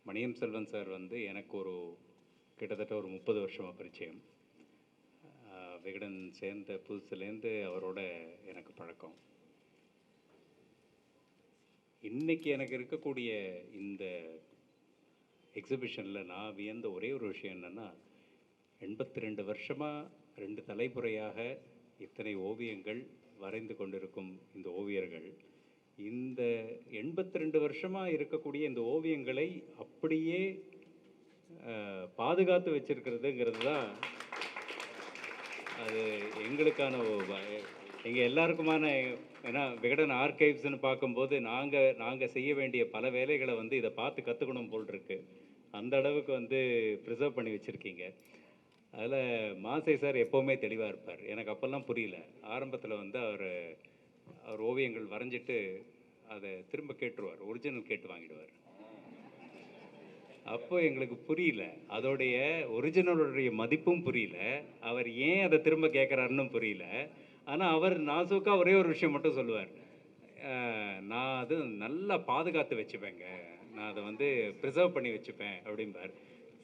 Maniam Selvan sir வந்து எனக்கு கிட்டத்தட்ட ஒரு 30 வருஷமாக பரிச்சயம். விகடன் சேர்ந்த புதுசுலேருந்து அவரோட எனக்கு பழக்கம். இன்றைக்கி எனக்கு இருக்கக்கூடிய இந்த எக்ஸிபிஷனில் நான் வியந்த ஒரே ஒரு விஷயம் என்னென்னா, 82 வருஷமாக 2 தலைமுறையாக இத்தனை ஓவியங்கள் வரைந்து கொண்டிருக்கும் இந்த ஓவியர்கள், இந்த 82 வருஷமாக இருக்கக்கூடிய இந்த ஓவியங்களை அப்படியே பாதுகாத்து வச்சிருக்கிறதுங்கிறது தான் அது எங்களுக்கான எங்கள் எல்லாருக்குமான. ஏன்னா விகடன் ஆர்கைவ்ஸ்னு பார்க்கும்போது நாங்கள் செய்ய வேண்டிய பல வேலைகளை வந்து இதை பார்த்து கற்றுக்கணும் போல் இருக்கு. அந்த அளவுக்கு வந்து ப்ரிசர்வ் பண்ணி வச்சுருக்கீங்க. அதில் மாசை சார் எப்போவுமே தெளிவாக இருப்பார். எனக்கு அப்போல்லாம் புரியல. ஆரம்பத்தில் வந்து அவர் ஓவியங்கள் வரைஞ்சிட்டு அதை திரும்ப கேட்டுருவார், ஒரிஜினல் கேட்டு வாங்கிடுவார். அப்போ எங்களுக்கு புரியல, அதோடைய ஒரிஜினலுடைய மதிப்பும் புரியல, அவர் ஏன் அதை திரும்ப கேட்குறாருன்னு புரியல. ஆனால் அவர் நாசூக்காக ஒரே ஒரு விஷயம் மட்டும் சொல்லுவார், நான் அது நல்லா பாதுகாத்து வச்சுப்பேங்க, நான் அதை வந்து ப்ரிசர்வ் பண்ணி வச்சுப்பேன் அப்படிம்பார்.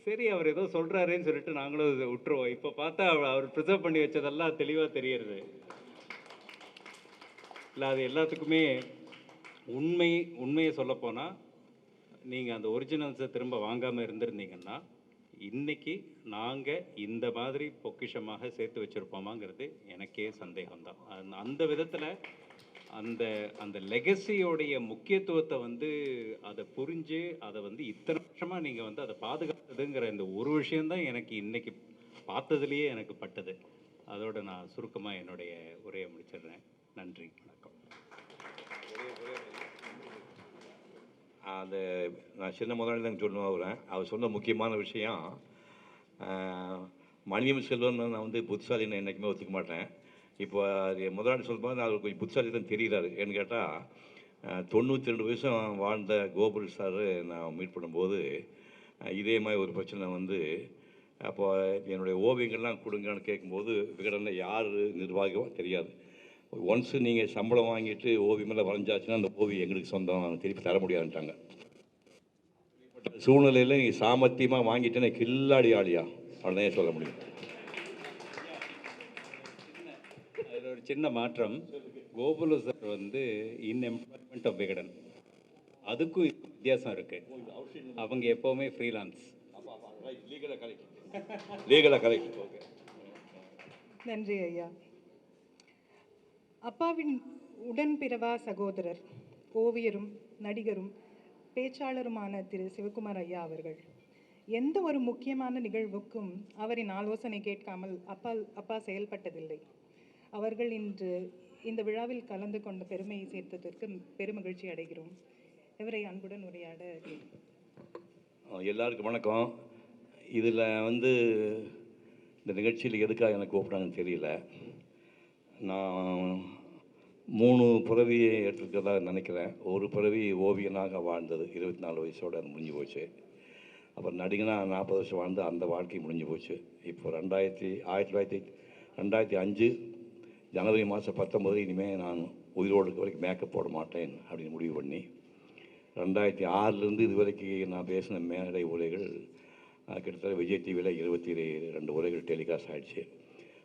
சரி, அவர் ஏதோ சொல்கிறாருன்னு சொல்லிட்டு நாங்களும் அதை விட்டுருவோம். இப்போ பார்த்தா அவர் ப்ரிசர்வ் பண்ணி வச்சதெல்லாம் தெளிவாக தெரியறது இல்லை. அது எல்லாத்துக்குமே உண்மையை சொல்லப்போனால், நீங்கள் அந்த ஒரிஜினல்ஸை திரும்ப வாங்காமல் இருந்திருந்தீங்கன்னா இன்றைக்கி நாங்கள் இந்த மாதிரி பொக்கிஷமாக சேர்த்து வச்சுருப்போமாங்கிறது எனக்கே சந்தேகம்தான். அந்த விதத்தில் அந்த லெகசியோடைய முக்கியத்துவத்தை வந்து அதை புரிஞ்சு அதை வந்து இத்தனை வருஷமாக நீங்கள் வந்து அதை பாதுகாத்ததுங்கிற இந்த ஒரு விஷயந்தான் எனக்கு இன்றைக்கி பார்த்ததுலேயே எனக்கு பட்டது. அதோடு நான் சுருக்கமாக என்னுடைய உரையை முடிச்சிடுறேன். நன்றி, வணக்கம். நான் சின்ன முதலாளி தான் சொல்லுவேன். அவர் சொன்ன முக்கியமான விஷயம், மணியம் செல்வன் நான் வந்து புத்திசாலின்னு என்றைக்குமே ஒத்துக்க மாட்டேன். இப்போ முதலாளி சொல்லும்போது நான் அவர் கொஞ்சம் புத்திசாலி தான் தெரிகிறாரு. ஏன்னு கேட்டால் 92 வருஷம் வாழ்ந்த கோகுல் சார் நான் மீட் பண்ணும்போது இதே மாதிரி ஒரு பிரச்சனை வந்து, அப்போ என்னுடைய ஓவியங்கள்லாம் கொடுங்கன்னு கேட்கும்போது விகடனில் யார் நிர்வாகமோ தெரியாது. ஒன்ஸு நீங்கள் சம்பளம் வாங்கிட்டு ஓவியமெல்லாம் வரைஞ்சாச்சுன்னா அந்த ஓவியம் எங்களுக்கு சொந்தம், திருப்பி தர முடியாதுன்ட்டாங்க. சூழ்நிலையில் நீங்கள் சாமர்த்தியமாக வாங்கிட்டேன்னு கில்லாடி ஆளியா அப்படின்னே சொல்ல முடியும். அதில் ஒரு சின்ன மாற்றம், கோகுலு சார் வந்து இன் எம்ப்ளாய்மெண்ட் ஆஃப் விகடன், அதுக்கும் வித்தியாசம் இருக்குது. அவங்க எப்போவுமே ஃப்ரீலான்ஸ். லீகலாக கரெக்ட். ஓகே, நன்றி ஐயா. அப்பாவின் உடன்பிறவா சகோதரர், ஓவியரும் நடிகரும் பேச்சாளருமான திரு சிவகுமார் ஐயா அவர்கள் எந்த ஒரு முக்கியமான நிகழ்வுக்கும் அவரின் ஆலோசனை கேட்காமல் அப்பா செயல்பட்டதில்லை. அவர்கள் இன்று இந்த விழாவில் கலந்து கொண்ட பெருமையை சேர்த்ததற்கு பெருமகிழ்ச்சி அடைகிறோம். இவரை அன்புடன் உரையாட எல்லாருக்கும் வணக்கம். இதில் வந்து இந்த நிகழ்ச்சியில் எதுக்காக எனக்கு கூப்பிட்டாங்கன்னு தெரியல. நான் 3 பிறவியை எடுத்துக்கிறதா நினைக்கிறேன். ஒரு பிறவி ஓவியனாக வாழ்ந்தது 24 வயசோடு அது முடிஞ்சு போச்சு. அப்புறம் நடிகனாக 40 வருஷம் வாழ்ந்து அந்த வாழ்க்கை முடிஞ்சு போச்சு. இப்போ 2005 ஜனவரி மாதம் 19 இனிமேல் நான் உயிரோடு இருக்க வரைக்கும் மேக்கப் போட மாட்டேன் அப்படின்னு முடிவு பண்ணி 2006 இது வரைக்கும் நான் பேசின மேடை உரைகள் கிட்டத்தட்ட விஜய் டிவியில் 22 உரைகள் டெலிகாஸ்ட் ஆகிடுச்சு.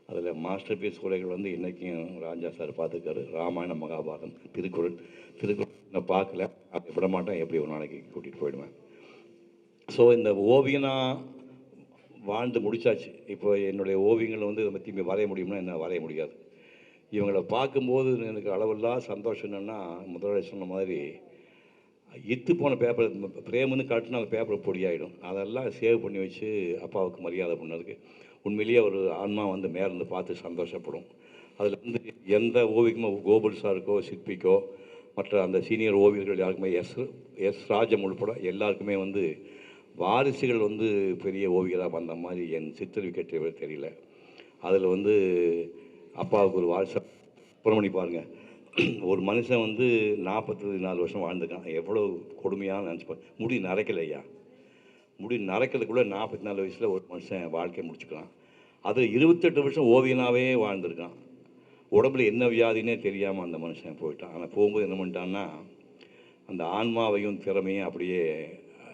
அதில் மாஸ்டர் பீஸ் உரைகள் வந்து இன்றைக்கும் ராஜா சார் பார்த்துருக்காரு. ராமாயணம், மகாபாரதம், திருக்குறள் நான் பார்க்கல, அதை விட மாட்டேன், எப்படி ஒரு நாளைக்கு கூட்டிகிட்டு போயிடுவேன். ஸோ இந்த ஓவியனாக வாழ்ந்து முடித்தாச்சு. இப்போ என்னுடைய ஓவியங்களை வந்து இதை பற்றி வரைய முடியும்னா என்ன, வரைய முடியாது. இவங்களை பார்க்கும்போது எனக்கு அளவில்லா சந்தோஷம். என்னென்னா, முதலாளி சொன்ன மாதிரி இத்து போன பேப்பர் பிரேமுன்னு காட்டுனா அந்த பேப்பர் பொடியாகிடும். அதெல்லாம் சேவ் பண்ணி வச்சு அப்பாவுக்கு மரியாதை பண்ணதுக்கு உண்மையிலேயே ஒரு ஆன்மா வந்து மேலேருந்து பார்த்து சந்தோஷப்படும். அதில் வந்து எந்த ஓவியமோ கோகுல் சாருக்கோ சிற்பிக்கோ மற்ற அந்த சீனியர் ஓவியர்கள் யாருக்குமே எஸ் ராஜம் உள்பட எல்லாருக்குமே வந்து வாரிசுகள் வந்து பெரிய ஓவியராக வந்த மாதிரி என் சித்தரிக்கை தெரியல. அதில் வந்து அப்பாவுக்கு ஒரு வாரிசு புறமணி பாருங்கள். ஒரு மனுஷன் வந்து 44 வருஷம் வாழ்ந்துக்கான். எவ்வளோ கொடுமையாக நினச்சிப்பேன். முடி நரைக்கலையா, முடி நரைக்கிறதுக்குள்ளே 44 வயசில் ஒரு மனுஷன் வாழ்க்கையை முடிச்சுக்கலாம். அது 28 வருஷம் ஓவியனாகவே வாழ்ந்துருக்கான். உடம்புல என்ன வியாதினே தெரியாமல் அந்த மனுஷன் போயிட்டான். ஆனால் போகும்போது என்ன பண்ணிட்டான்னா, அந்த ஆன்மாவையும் திறமையும் அப்படியே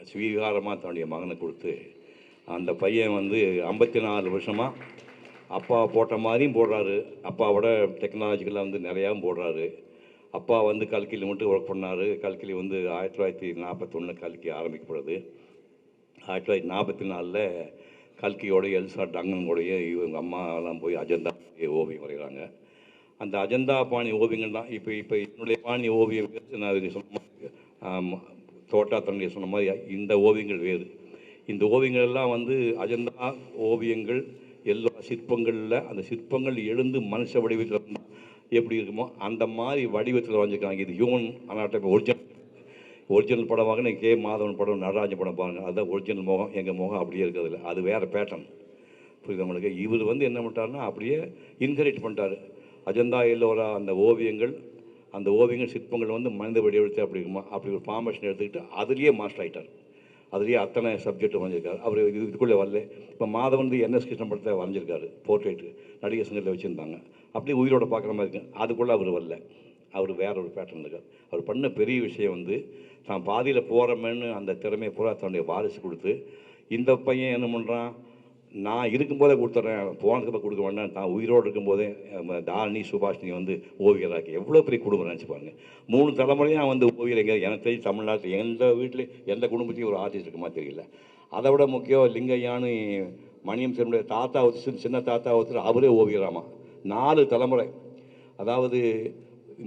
ஸ்வீகாரமாக தன்னுடைய மகனை கொடுத்து அந்த பையன் வந்து 54 வருஷமாக அப்பா போட்ட மாதிரியும் போடுறாரு, அப்பாவோட டெக்னாலஜிக்கலாக வந்து நிறையாவும் போடுறாரு. அப்பா வந்து கல்கியில் மட்டும் ஒர்க் பண்ணார். கல்கியில் வந்து 1941 கல்கி ஆரம்பிக்கப்படுது. 1944 கல்கியோட எல்சா டங்கனுடைய இவங்க அம்மாலாம் போய் அஜந்தா ஓவியம் வரைகிறாங்க. அந்த அஜந்தா பாணி ஓவியங்கள் தான் இப்போ என்னுடைய பாணி ஓவியம் நான் இது சொன்ன மாதிரி தோட்டா தன்னுடைய சொன்ன மாதிரி இந்த ஓவியங்கள் வேறு. இந்த ஓவியங்கள் எல்லாம் வந்து அஜந்தா ஓவியங்கள் எல்லா சிற்பங்களில் அந்த சிற்பங்கள் எழுந்து மனுஷ வடிவத்தில் எப்படி இருக்குமோ அந்த மாதிரி வடிவத்தில் வரைஞ்சிருக்காங்க. இது ஹியூமன் அனாட்டமி ஒரிஜினல் படமாக கே மாதவன் படம், நடராஜ படம் பாருங்கள், அதுதான் ஒரிஜினல் முகம். எங்கள் முகம் அப்படியே இருக்கிறதில்ல, அது வேறு பேட்டர்ன். புரியுது நம்மளுக்கு. இவர் வந்து என்ன பண்ணிட்டாருன்னா அப்படியே இன்ஹெரிட் பண்ணிட்டார். அஜந்தா எல்லோரா அந்த ஓவியங்கள் சிற்பங்கள் வந்து மனித வடிவெடுத்து அப்படி இருக்குமா அப்படி ஒரு ஃபார்மேஷன் எடுத்துக்கிட்டு அதுலேயே மாஸ்டர் ஆகிட்டார். அதுலேயே அத்தனை சப்ஜெக்ட் வரைஞ்சிருக்காரு. அவர் இதுக்குள்ளே வரல. இப்போ மாதவன் வந்து NS கிருஷ்ணன் படத்தை வரைஞ்சிருக்காரு, போர்ட்ரேட்டு நடிகர் சங்கத்தில் வச்சுருந்தாங்க. அப்படியே உயிரோட பார்க்குற மாதிரி இருக்கு. அதுக்குள்ளே அவர் வரல, அவர் வேற ஒரு பேட்டர்ன் இருக்கார். அவர் பண்ண பெரிய விஷயம் வந்து தான் பாதியில் போகிறோமேன்னு அந்த திறமையை பூரா தன்னுடைய வாரிசு கொடுத்து, இந்த பையன் என்ன பண்ணுறான், நான் இருக்கும்போதே கொடுத்துட்றேன், போனதுக்கு கொடுக்க வேண்டாம், தான் உயிரோடு இருக்கும்போதே தாரணி சுபாஷினி வந்து ஓவியராக்கி எவ்வளோ பெரிய குடும்பம் நினச்சி பாருங்க. 3 தலைமுறையாக வந்து ஓவியரைங்க எனக்கு தெரிஞ்சு தமிழ்நாட்டில் எந்த வீட்டில் எந்த குடும்பத்தையும் ஒரு ஆர்டிஸ்ட் இருக்குமா தெரியல. அதை விட முக்கியம் லிங்கையான்னு மணியம் செல்வனுடைய தாத்தா ஒருத்தர், சின்ன தாத்தா ஒருத்தர், அவரே ஓவியராமா. 4 தலைமுறை. அதாவது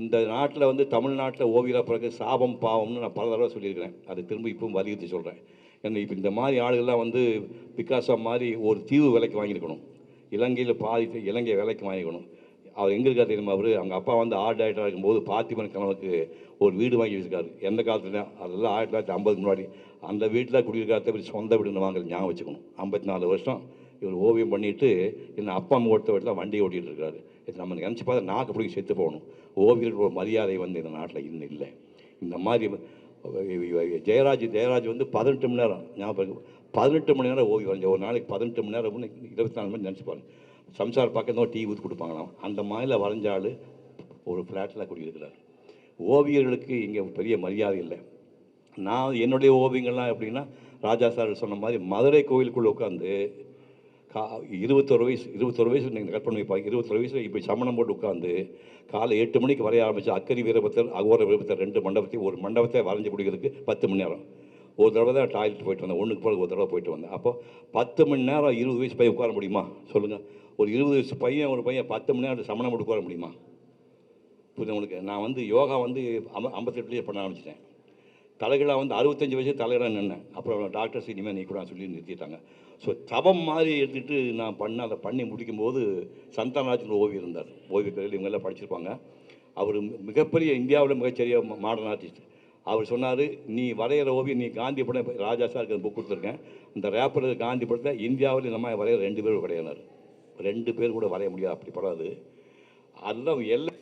இந்த நாட்டில் வந்து தமிழ்நாட்டில் ஓவியராக பிறகு சாபம் பாவம்னு நான் பல தடவை சொல்லியிருக்கிறேன். அது திரும்ப இப்பவும் வலியுறுத்தி சொல்கிறேன். ஏன்னா இப்போ இந்த மாதிரி ஆளுகள்லாம் வந்து பிகாசோ மாதிரி ஒரு தீவு விலைக்கு வாங்கியிருக்கணும், இலங்கையில் பாதி இலங்கை விலைக்கு வாங்கிக்கணும். அவர் எங்கே இருக்கார் தெரியுமா? அவர் அவங்க அப்பா வந்து ஆர்ட் டைரக்டராக இருக்கும்போது பார்த்திபன் கணவனுக்கு ஒரு வீடு வாங்கி வச்சுருக்காரு. எந்த காலத்துல அதெல்லாம் 1950 முன்னாடி. அந்த வீட்டில் குடியிருக்காத சொந்த வீடுன்னு வாங்கல, ஞாபகம் வச்சுக்கணும். 54 வருஷம் இவர் ஓவியம் பண்ணிவிட்டு என்ன அப்பா அம்மா கொடுத்த வீட்டில் வண்டி ஓட்டிகிட்டு இருக்காரு. இது நம்ம நினச்சி பார்த்தா நாக்கு பிடிக்க செத்து போகணும். ஓவியர்கள் ஒரு மரியாதை வந்து இந்த நாட்டில் இன்னும் இல்லை. இந்த மாதிரி ஜெயராஜ் வந்து 18 மணி நேரம், ஞாபகம் 18 மணி நேரம் ஓவியம் வரைஞ்ச. ஒரு நாளைக்கு 18 மணி நேரம் 24 மணி நினச்சி பாருங்க. சம்சார் பக்கம் டீ ஊற்றி கொடுப்பாங்களாம். அந்த மாதிரியில் வரைஞ்சால் ஒரு ஃப்ளாட்டில் குடியிருக்கிறார். ஓவியர்களுக்கு இங்கே பெரிய மரியாதை இல்லை. நான் என்னுடைய ஓவியங்கள்லாம் எப்படின்னா, ராஜா சார் சொன்ன மாதிரி மதுரை கோயிலுக்குள்ளே உட்காந்து 21 வயசு நீங்கள் கற்பனை வைப்பாங்க. 21 வயசில் இப்போ சமணம் போட்டு உட்காந்து காலை 8 மணிக்கு வரைய ஆரம்பித்து அக்கரி வீரபத்தர், அகோர வீரபத்தர் 2 மண்டபத்தையும் ஒரு மண்டபத்தை வரைஞ்சி பிடிக்கிறதுக்கு 10 மணி நேரம். ஒரு தடவை தான் டாய்லெட் போயிட்டு வந்தேன், ஒன்றுக்கு போல ஒரு தடவை போயிட்டு வந்தேன். அப்போ 10 மணி நேரம் 20 வயசு பையன் உட்கார முடியுமா சொல்லுங்கள்? ஒரு 20 வயசு பையன் ஒரு பையன் 10 மணி நேரம் சமணம் போட்டு உட்கார முடியுமா? புரியுது உங்களுக்கு. நான் வந்து யோகா வந்து 58 பண்ண ஆரம்பிச்சிட்டேன். தலைகளாக வந்து 65 வயசு தலைகளாக நின்னேன். அப்புறம் டாக்டர்ஸ் இனிமேல் நீ கூட சொல்லி நிறுத்திட்டாங்க. ஸோ தவம் மாதிரி எடுத்துகிட்டு நான் அதை பண்ணி முடிக்கும்போது சந்தானராஜன் ஓவியர் இருந்தார். ஓவியக்கலையில் இவங்கெல்லாம் படிச்சிருப்பாங்க. அவர் மிகப்பெரிய இந்தியாவில் மிகச்சரிய மாடர்ன் ஆர்டிஸ்ட். அவர் சொன்னார், நீ வரைகிற ஓவியம் நீ காந்தி படம் ராஜா சார் புக் கொடுத்துருக்கேன், இந்த ரேப்பர் காந்தி படத்தை இந்தியாவில் இந்த மாதிரி வரைகிற 2 பேர் கிடையாது, 2 பேர் கூட வரைய முடியாது, அப்படி படாது. அதுதான் எல்லாம்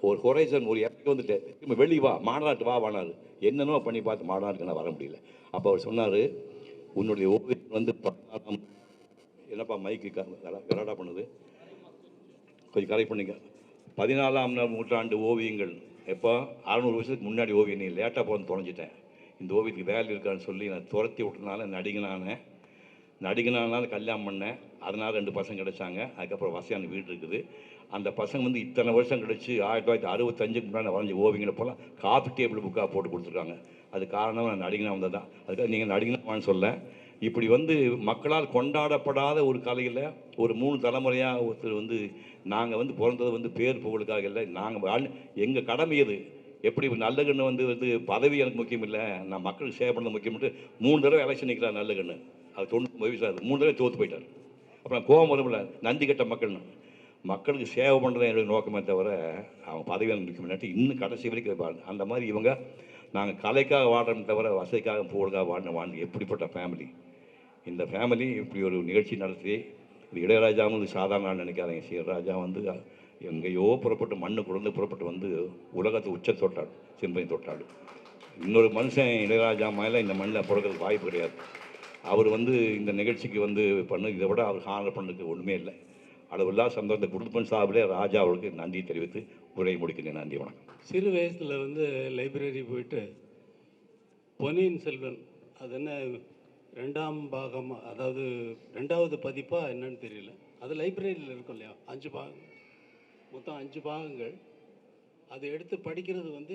ஒரு ஹொரைசன், ஒரு இடத்துக்கு வந்துட்டு திரும்ப வெளியே வா, மாநாட்டு வானார். என்னென்னோ பண்ணி பார்த்து மாநாட்டுக்கு நான் வர முடியல. அப்போ அவர் சொன்னார், உன்னுடைய ஓவியம் வந்து 14ஆம் என்னப்பா மைக்கு கலாடா பண்ணுது, கொஞ்சம் கரெக்ட் பண்ணிக்க. 14ஆம் நூற்றாண்டு ஓவியங்கள் எப்போ 600 வருஷத்துக்கு முன்னாடி ஓவியம். நீ லேட்டாக போகணும்னு தொலைஞ்சிட்டேன். இந்த ஓவியத்துக்கு வேல்யூ இருக்கான்னு சொல்லி நான் துரத்தி விட்டனால நடிகனானாலும் கல்யாணம் பண்ணேன். அதனால் 2 பசங்க கிடைச்சாங்க. அதுக்கப்புறம் வசதியான வீடு இருக்குது. அந்த பசங்க வந்து இத்தனை வருஷம் கழிச்சு 1965க்கு முன்னாடி வரைஞ்ச ஓவியங்களை போல் காஃபி டேபிள் புக்காக போட்டு கொடுத்துருக்காங்க. அது காரணம் நான் நடிகனாக வந்தது தான். அதுக்காக நீங்கள் நடிகனான்னு சொல்ல, இப்படி வந்து மக்களால் கொண்டாடப்படாத ஒரு கலையில் ஒரு 3 தலைமுறையாக ஒருத்தர் வந்து நாங்கள் வந்து பிறந்தது வந்து பேர் புகழுக்காக இல்லை, நாங்கள் எங்கள் கடமை எது. எப்படி நல்ல கண்ணு வந்து பதவி எனக்கு முக்கியம் இல்லை, நான் மக்களுக்கு சேவை பண்ணது முக்கியம்ட்டு 3 தடவை எலெக்ஷன் நிற்கிறார் நல்ல கண்ணு. அது 99 வயசு ஆகுது, 3 தடவை தோற்று போயிட்டார். அப்புறம் கோபம் வரும்ல, நந்தி கட்ட மக்களுக்கு சேவை பண்ணுறது என்னுடைய நோக்கமே தவிர அவங்க பதவி எனக்கு முக்கியம் இல்லாட்டி இன்னும் கடைசி வரைக்கும் இருப்பாங்க. அந்த மாதிரி இவங்க நாங்கள் கலைக்காக வாடுறோமே தவிர வசதிக்காக புகழுக்காக வாழ்ந்து எப்படிப்பட்ட ஃபேமிலி. இந்த ஃபேமிலி இப்படி ஒரு நிகழ்ச்சி நடத்தி, இது இளையராஜாவும் வந்து சாதாரண நாள் நினைக்காதீங்க. சீரராஜா வந்து எங்கேயோ புறப்பட்டு மண்ணு குழந்தை புறப்பட்டு வந்து உலகத்தை உச்ச தொட்டாள், சிம்பனி தொட்டாள். இன்னொரு மனுஷன் இளையராஜா மேலே இந்த மண்ணில் பிறக்கிறதுக்கு வாய்ப்பு கிடையாது. அவர் வந்து இந்த நிகழ்ச்சிக்கு வந்து இதை விட அவர் ஹானர் பண்ணுறதுக்கு ஒன்றுமே இல்லை. அளவில்லா சந்தோஷத்தை குடும்பம் சார்பிலே ராஜா அவர்களுக்கு நன்றி தெரிவித்து உரை முடிக்கிறேன். நன்றி, வணக்கம். சிறு வயசில் வந்து லைப்ரரி போயிட்டு பொன்னியின் செல்வன் அது என்ன 2ஆம் பாகம், அதாவது 2வது பதிப்பா என்னன்னு தெரியல. அது லைப்ரரியில் இருக்கும் இல்லையா, 5 பாகம், மொத்தம் 5 பாகங்கள். அதை எடுத்து படிக்கிறது வந்து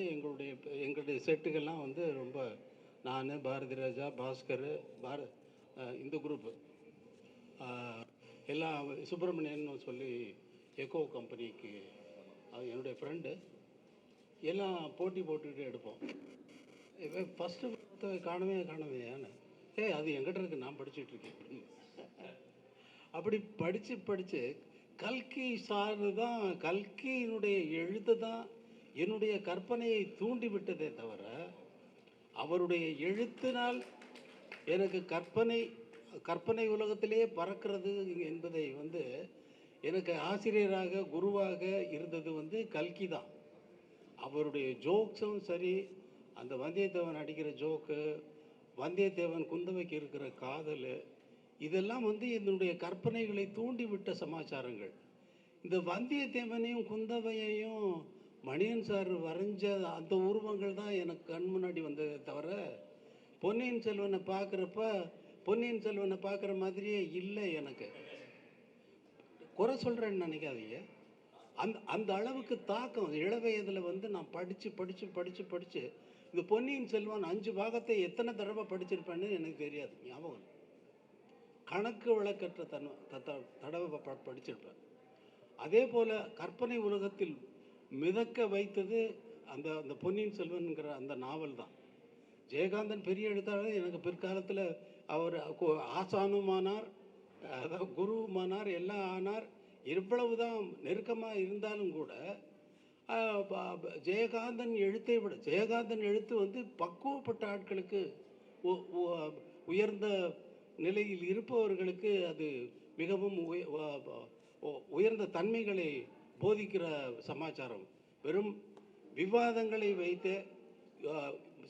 எங்களுடைய செட்டுகள்லாம் வந்து ரொம்ப, நான், பாரதி ராஜா, பாஸ்கர், இந்த குரூப்பு எல்லாம், சுப்பிரமணியன் சொல்லி எக்கோ கம்பெனிக்கு என்னுடைய ஃப்ரெண்டு, எல்லாம் போட்டி போட்டுக்கிட்டு எடுப்போம். ஃபஸ்ட்டு காணவே ஏன்னு, அது எங்கிட்ட இருக்கு, நான் படிச்சுட்டு இருக்கேன் அப்படின்னு. அப்படி படித்து கல்கி சாரு தான், கல்கியினுடைய எழுத்து தான் என்னுடைய கற்பனையை தூண்டி விட்டதே தவிர, அவருடைய எழுத்தினால் எனக்கு கற்பனை உலகத்திலே பறக்கிறது என்பதை வந்து எனக்கு ஆசிரியராக குருவாக இருந்தது வந்து கல்கி தான். அவருடைய ஜோக்ஸும் சரி, அந்த வந்தியத்தேவன் அடிக்கிற ஜோக்கு, வந்தியத்தேவன் குந்தவைக்கு இருக்கிற காதல், இதெல்லாம் வந்து என்னுடைய கற்பனைகளை தூண்டிவிட்ட சமாச்சாரங்கள். இந்த வந்தியத்தேவனையும் குந்தவையையும் மணியன் சார் வரைஞ்ச அந்த உருவங்கள் தான் எனக்கு கண் முன்னாடி வந்ததே தவிர, பொன்னியின் செல்வனை பார்க்குற மாதிரியே இல்லை. எனக்கு குறை சொல்கிறேன்னு நினைக்காதீங்க. அந்த அளவுக்கு தாக்கம் இளவயதில் வந்து நான் படித்து இந்த பொன்னியின் செல்வன் 5 பாகத்தை எத்தனை தடவை படிச்சிருப்பேன்னு எனக்கு தெரியாது, ஞாபகம். கணக்கு வழக்கற்ற தடவை படிச்சிருப்பேன். அதே போல் கற்பனை உலகத்தில் மிதக்க வைத்தது அந்த பொன்னியின் செல்வன்கிற அந்த நாவல் தான். ஜெயகாந்தன் பெரிய எழுத்தாளர். எனக்கு பிற்காலத்தில் அவர் ஆசானுமானார், அதாவது குருவுமானார், எல்லாம் ஆனார். இவ்வளவு தான் நெருக்கமாக இருந்தாலும் கூட ஜெயகாந்தன் எழுத்து வந்து பக்குவப்பட்ட ஆட்களுக்கு, உயர்ந்த நிலையில் இருப்பவர்களுக்கு அது மிகவும் உயர்ந்த தன்மைகளை போதிக்கிற சமாச்சாரம். வெறும் விவாதங்களை வைத்து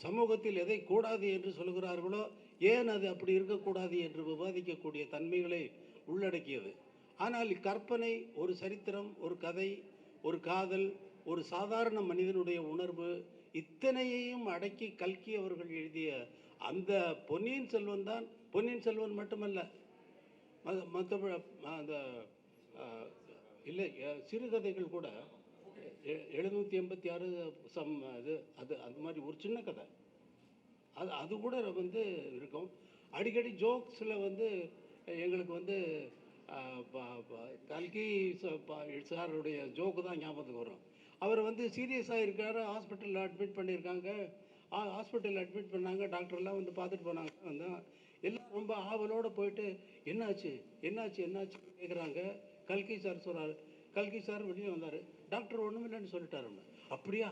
சமூகத்தில் எதை கூடாது என்று சொல்கிறார்களோ, ஏன் அது அப்படி இருக்கக்கூடாது என்று விவாதிக்கக்கூடிய தன்மைகளை உள்ளடக்கியது. ஆனால் கற்பனை, ஒரு சரித்திரம், ஒரு கதை, ஒரு காதல், ஒரு சாதாரண மனிதனுடைய உணர்வு, இத்தனையையும் அடக்கி கல்கி அவர்கள் எழுதிய அந்த பொன்னியின் செல்வன் தான். பொன்னியின் செல்வன் மட்டுமல்ல, மற்ற அந்த இல்லை சிறுகதைகள் கூட 786 அது அந்த மாதிரி ஒரு சின்ன கதை, அது கூட வந்து இருக்கும். அடிக்கடி ஜோக்ஸில் வந்து எங்களுக்கு வந்து கல்கி சாருடைய ஜோக்கு தான் ஞாபகத்துக்கு வரும். அவர் வந்து சீரியஸாக இருக்கார், ஹாஸ்பிட்டலில் அட்மிட் பண்ணியிருக்காங்க. ஹாஸ்பிட்டலில் அட்மிட் பண்ணாங்க, டாக்டர்லாம் வந்து பார்த்துட்டு போனாங்க. வந்து எல்லாம் ரொம்ப ஆவலோடு போயிட்டு என்னாச்சு கேட்குறாங்க. கல்கி சார் சொல்கிறார். கல்கி சார் வெளியே வந்தார். டாக்டர் ஒன்றும் இல்லைன்னு சொல்லிட்டாரு. அப்படியா,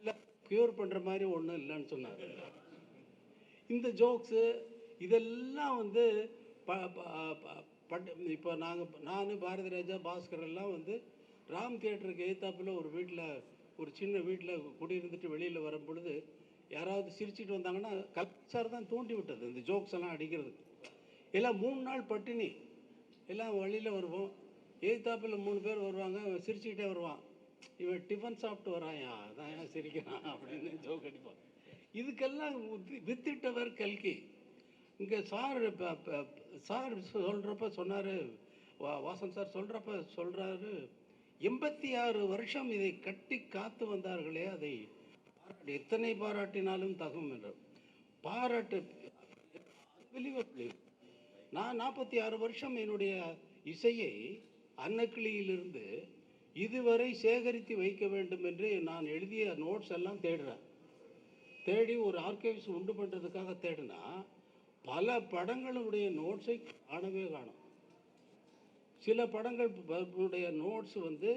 இல்லை க்யூர் பண்ணுற மாதிரி ஒன்றும் இல்லைன்னு சொன்னார். இந்த ஜோக்ஸு இதெல்லாம் வந்து இப்போ நான், பாரதி ராஜா, பாஸ்கர் எல்லாம் வந்து ராம் தியேட்டருக்கு எதிர்த்தாப்பில் ஒரு சின்ன வீட்டில் குடியிருந்துட்டு வெளியில் வரும் பொழுது யாராவது சிரிச்சிட்டு வந்தாங்கன்னா கல்கி சார் தான் தூண்டி விட்டது இந்த ஜோக்ஸ் எல்லாம் அடிக்கிறதுக்கு. எல்லாம் 3 நாள் பட்டினி, எல்லாம் வழியில் வருவோம். எதிர்த்தாப்பில் 3 பேர் வருவாங்க, சிரிச்சுக்கிட்டே வருவான். இவன் டிஃபன் சாப்பிட்டு வராயா, அதான் ஏன் சிரிக்கிறான் அப்படின்னு ஜோக் அடிப்பான். இதுக்கெல்லாம் வித்திட்டவர் கல்கி. இங்கே சார் சொல்கிறப்ப சொன்னார், வாசன் சார் சொல்கிறாரு, 86 வருஷம் இதை கட்டி காத்து வந்தார்களே, அதை எத்தனை பாராட்டினாலும் தகும் என்ற பாராட்டு. நான் 46 வருஷம் என்னுடைய இசையை அன்னக்கிளியிலிருந்து இதுவரை சேகரித்து வைக்க வேண்டும் என்று நான் எழுதிய நோட்ஸ் எல்லாம் தேடி ஒரு ஆர்கைவ்ஸ் உண்டு பண்ணுறதுக்காக தேடினா பல படங்களுடைய நோட்ஸை காணவே காணும். சில படங்களுடைய நோட்ஸ் வந்து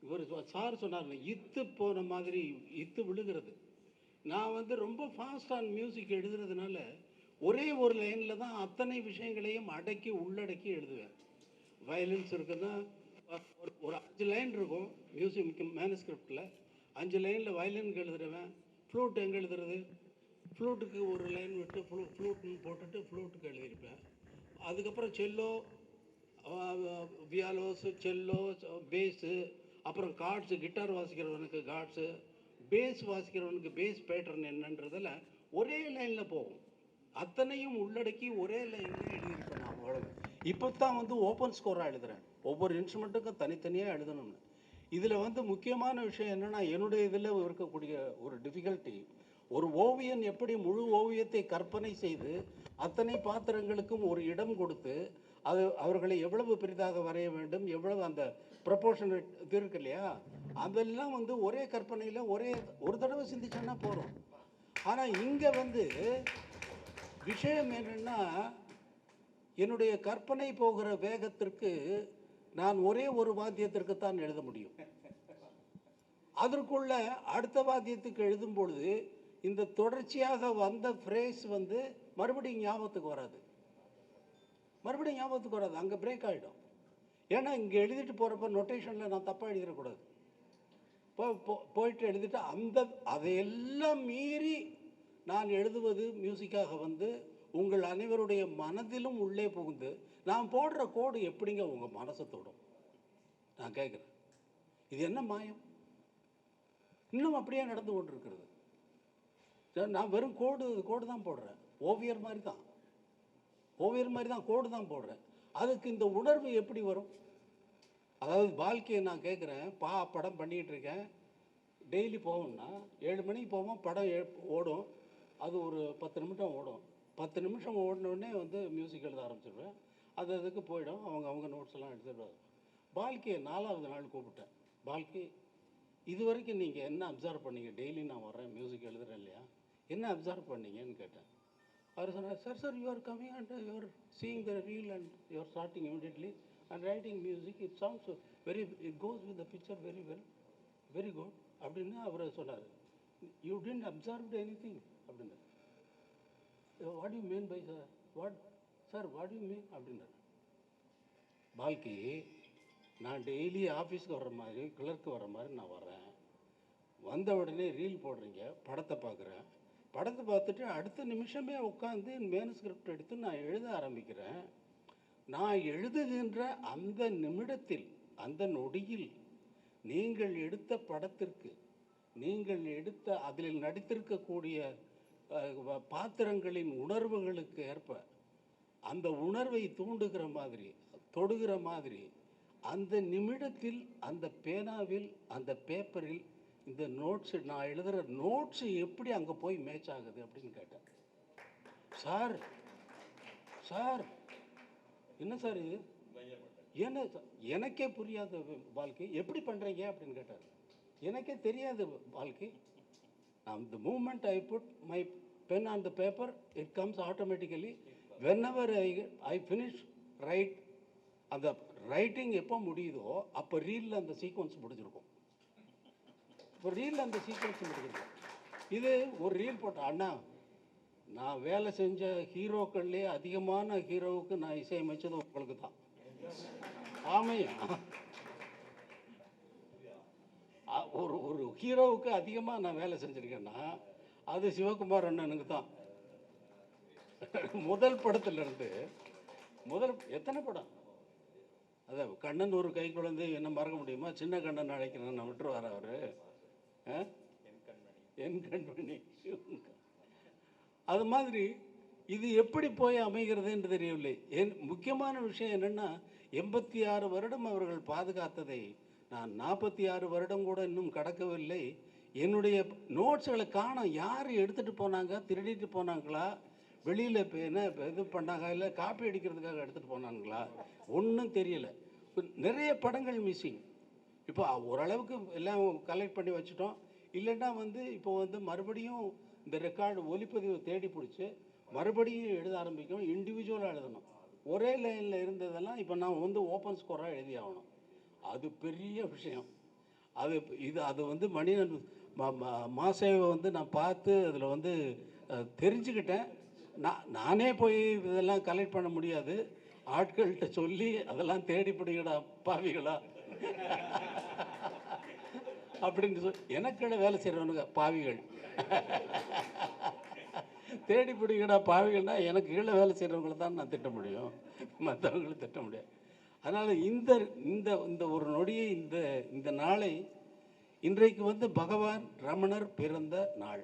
இவர் சார் சொன்னார், இத்து போன மாதிரி, இத்து விழுகிறது. நான் வந்து ரொம்ப ஃபாஸ்டான மியூசிக் எழுதுறதுனால ஒரே ஒரு லைனில் தான் அத்தனை விஷயங்களையும் உள்ளடக்கி எழுதுவேன். வயலன்ஸ் இருக்குன்னா ஒரு 5 லைன் இருக்கும் மியூசிக் மேனுஸ்கிரிப்டில். 5 லைனில் வயலினுக்கு எழுதுறவன், ஃப்ளூட் எங்கே எழுதுறது, ஃப்ளூட்டுக்கு ஒரு லைன் விட்டு ஃப்ளூட்னு போட்டுட்டு ஃப்ளூட்டுக்கு எழுதியிருப்பேன். அதுக்கப்புறம் செல்லோ, வியாலோஸு, செல்லோ, பேஸு, அப்புறம் கார்ட்ஸு, கிட்டார் வாசிக்கிறவனுக்கு கார்ட்ஸு, பேஸ் வாசிக்கிறவனுக்கு பேஸ் பேட்டர்ன் என்னன்றதில் ஒரே லைனில் போகும். அத்தனையும் உள்ளடக்கி ஒரே லைனில் எழுதியிருப்பேன் நான். அவ்வளவு. இப்போ தான் வந்து ஓப்பன் ஸ்கோராக எழுதுகிறேன். ஒவ்வொரு இன்ஸ்ட்ருமெண்ட்டுக்கும் தனித்தனியாக எழுதணும்னு. இதில் வந்து முக்கியமான விஷயம் என்னென்னா, என்னுடைய இதில் இருக்கக்கூடிய ஒரு டிஃபிகல்ட்டி, ஒரு ஓவியன் எப்படி முழு ஓவியத்தை கற்பனை செய்து அத்தனை பாத்திரங்களுக்கும் ஒரு இடம் கொடுத்து அது அவர்களை எவ்வளவு பெரிதாக வரைய வேண்டும், எவ்வளவு அந்த ப்ரொபோர்ஷனேட் இது இருக்கு இல்லையா, அதெல்லாம் வந்து ஒரே கற்பனையில் ஒரு தடவை சிந்திச்சோன்னா போகிறோம். ஆனால் இங்கே வந்து விஷயம் என்னென்னா, என்னுடைய கற்பனை போகிற வேகத்திற்கு நான் ஒரே ஒரு வாத்தியத்திற்கு தான் எழுத முடியும். அதற்குள்ள அடுத்த வாத்தியத்துக்கு எழுதும் பொழுது இந்த தொடர்ச்சியாக வந்த ஃப்ரேஸ் வந்து மறுபடியும் ஞாபகத்துக்கு வராது. அங்கே பிரேக் ஆகிடும். ஏன்னா இங்கே எழுதிட்டு போகிறப்ப நொட்டேஷனில் நான் தப்பாக எழுதிடக்கூடாது. போயிட்டு எழுதிட்டு அதையெல்லாம் மீறி நான் எழுதுவது மியூசிக்காக வந்து உங்கள் அனைவருடைய மனதிலும் உள்ளே புகுந்து நான் போடுற கோடு எப்படிங்க உங்கள் மனசை தொடும்? நான் கேட்குறேன், இது என்ன மாயம்? இன்னும் அப்படியே நடந்து கொண்டு இருக்கிறது. நான் வெறும் கோடு தான் போடுறேன். ஓவியர் மாதிரி தான் கோடு தான் போடுறேன். அதுக்கு இந்த உணர்வு எப்படி வரும்? அதாவது வாழ்க்கையை நான் கேட்குறேன், படம் பண்ணிகிட்டு இருக்கேன். டெய்லி போவோம்னா 7 மணிக்கு போவோம், படம் ஓடும். அது ஒரு 10 நிமிஷம் ஓடும். 10 நிமிஷம் ஓடினோடனே வந்து மியூசிக் எழுத ஆரம்பிச்சிடுவேன். அதுக்கு போயிடும். அவங்க நோட்ஸ் எல்லாம் எடுத்துடுவாங்க. பால்கியை 4வது நாள் கூப்பிட்டேன். பால்கி, இது வரைக்கும் நீங்கள் என்ன அப்சர்வ் பண்ணீங்க? டெய்லி நான் வர்றேன், மியூசிக் எழுதுறேன் இல்லையா, என்ன அப்சர்வ் பண்ணீங்கன்னு கேட்டேன். அவர் சொன்னார், sir you are coming and you are seeing the reel and you are starting immediately and writing music. It sounds it goes with the picture very well, very good அப்படின்னு அவர் சொன்னார். You didn't observe anything அப்படின்னு. What you mean by sir what you mean அப்படின்னாரு. பால்கி, நான் daily ஆஃபீஸ்க்கு வர்ற மாதிரி, clerk வர்ற மாதிரி நான் வர்றேன். வந்த உடனே ரீல் போடுறீங்க, படத்தை பார்க்குறேன். படத்தை பார்த்துட்டு அடுத்த நிமிஷமே உட்காந்து மேனுஸ்கிரிப்ட் எடுத்து நான் எழுத ஆரம்பிக்கிறேன். நான் எழுதுகின்ற அந்த நிமிடத்தில், அந்த நொடியில் நீங்கள் எடுத்த படத்திற்கு, நீங்கள் எடுத்த அதில் நடித்திருக்கக்கூடிய பாத்திரங்களின் உணர்வுகளுக்கு ஏற்ப அந்த உணர்வை தூண்டுகிற மாதிரி, தொடுகிற மாதிரி அந்த நிமிடத்தில் அந்த பேனாவில், அந்த பேப்பரில் இந்த நோட்ஸு, நான் எழுதுகிற நோட்ஸு எப்படி அங்கே போய் மேட்ச் ஆகுது அப்படின்னு கேட்டேன். சார் என்ன சார் இது, என்ன எனக்கே புரியாத வாழ்க்கை, எப்படி பண்ணுறீங்க அப்படின்னு கேட்டார். எனக்கே தெரியாது வாழ்க்கை. The moment I put my pen on the paper, it comes automatically. Whenever I finish write, அந்த ரைட்டிங் எப்போ முடியுதோ அப்போ ரீலில் அந்த சீக்வன்ஸ் முடிஞ்சிருக்கும். இது ஒரு ரீல் போட்ட அண்ணா, நான் வேலை செஞ்ச ஹீரோக்கள்லேயே அதிகமான ஹீரோவுக்கு நான் இசையமைச்சது உங்களுக்கு தான். ஆமையா, ஒரு ஹீரோவுக்கு அதிகமாக நான் வேலை செஞ்சுருக்கேன்னா அது சிவகுமார் அண்ணனுக்கு தான். முதல் படத்துலேருந்து எத்தனை படம், அதான் கண்ணன் ஒரு கை குழந்தை என்ன மறக்க முடியுமா? சின்ன கண்ணன் அழைக்கிறேன் நான் விட்டுருவார் அவர். என் கண்மணி. அது மாதிரி இது எப்படி போய் அமைகிறது என்று தெரியவில்லை. முக்கியமான விஷயம் என்னென்னா, 86 வருடம் அவர்கள் பாதுகாத்ததை நான் 46 வருடம் கூட இன்னும் கடக்கவில்லை. என்னுடைய நோட்ஸுகளை காணோம். யார் எடுத்துகிட்டு போனாங்க? திருடிட்டு போனாங்களா? வெளியில் என்ன இது பண்ணாங்க? இல்லை காப்பி அடிக்கிறதுக்காக எடுத்துகிட்டு போனாங்களா? ஒன்றும் தெரியலை. நிறைய படங்கள் மிஸ்ஸிங். இப்போ ஓரளவுக்கு எல்லாம் கலெக்ட் பண்ணி வச்சுட்டோம். இல்லைன்னா வந்து இப்போ வந்து மறுபடியும் இந்த ரெக்கார்டு ஒலிப்பதிவை தேடி பிடிச்சி மறுபடியும் எழுத ஆரம்பிக்கணும். இண்டிவிஜுவலாக எழுதணும். ஒரே லைனில் இருந்ததெல்லாம் இப்போ நான் வந்து ஓப்பன் ஸ்கோராக எழுதி ஆகணும். அது பெரிய விஷயம். அது வந்து மணியன் மாசேவை வந்து நான் பார்த்து அதில் வந்து தெரிஞ்சுக்கிட்டேன். நானே போய் இதெல்லாம் கலெக்ட் பண்ண முடியாது. ஆட்கள்கிட்ட சொல்லி அதெல்லாம் தேடி பிடிக்கடா பாவிகளா அப்படின்னு சொல்லி, எனக்கிட வேலை செய்கிறவனுங்க பாவிகள். தேடி பிடிக்கடா பாவிகள்னா எனக்கு கீழே வேலை செய்கிறவங்கள தான் நான் திட்ட முடியும், மற்றவங்களை திட்ட முடியாது. அதனால் இந்த ஒரு நொடியை, இந்த நாளை, இன்றைக்கு வந்து பகவான் ரமணர் பிறந்த நாள்.